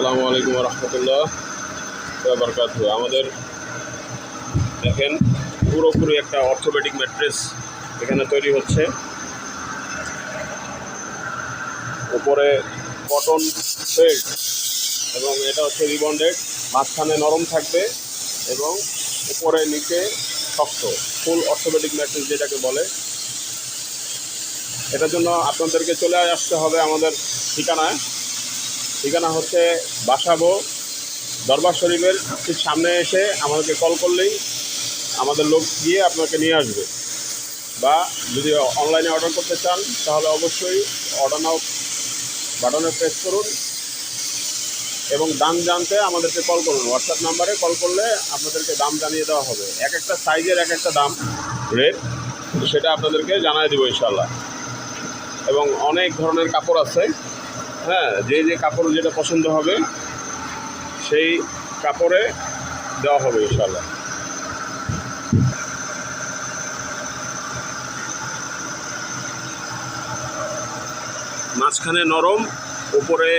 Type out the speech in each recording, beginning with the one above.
আসসালামু আলাইকুম রহমতুল্লাহ বারকাতুহু। আমাদের দেখেন পুরোপুরি একটা অর্থোপেডিক ম্যাট্রেস এখানে তৈরি হচ্ছে। উপরে কটন ফেল্ট এবং এটা হচ্ছে রিবন্ডেড, মাঝখানে নরম থাকবে এবং উপরে নিচে শক্ত, ফুল অর্থোপেডিক ম্যাট্রেস যেটাকে বলে। এটার জন্য আপনাদেরকে চলে আসতে হবে আমাদের ঠিকানা হচ্ছে বাসাবো দরবার শরীফের ঠিক সামনে। এসে আমাদেরকে কল করলেই আমাদের লোক গিয়ে আপনাকে নিয়ে আসবে, বা যদি অনলাইনে অর্ডার করতে চান তাহলে অবশ্যই অর্ডার নাও বাটনে প্রেস করুন এবং দাম জানতে আমাদেরকে কল করুন। হোয়াটসঅ্যাপ নাম্বারে কল করলে আপনাদেরকে দাম জানিয়ে দেওয়া হবে। এক একটা সাইজের এক একটা দাম রেট, সেটা আপনাদেরকে জানিয়ে দেবো ইনশাল্লাহ। এবং অনেক ধরনের কাপড় আছে, হ্যাঁ, যে কাপড় যেটা পছন্দ হবে সেই কাপড়ে দেওয়া হবে ইনশাল্লাহ। মাঝখানে নরম, উপরে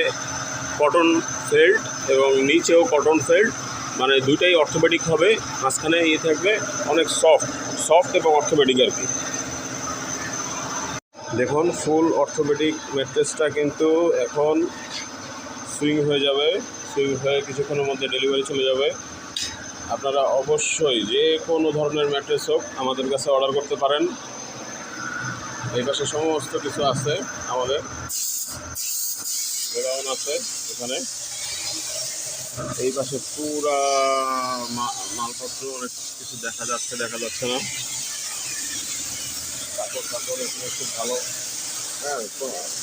কটন ফেল্ট এবং নিচেও কটন ফেল্ট, মানে দুইটাই অর্থোপেডিক হবে। মাঝখানে থাকবে অনেক সফট এবং অর্থোপেডিক আর কি। দেখুন ফুল অর্থোপেডিক ম্যাট্রেসটা কিন্তু এখন সুইং হয়ে যাবে। সুইং হয়ে কিছুক্ষণের মধ্যে ডেলিভারি চলে যাবে। আপনারা অবশ্যই যে কোনো ধরনের ম্যাট্রেস হোক আমাদের কাছে অর্ডার করতে পারেন। এই পাশে সমস্ত কিছু আছে, আমাদের গোডাউন আছে এখানে। এই পাশে পুরা মালপত্র অনেক কিছু দেখা যাচ্ছে না। কাপড় এখানে খুব ভালো, হ্যাঁ,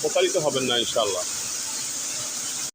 প্রতারিত হবেন না ইনশাল্লাহ।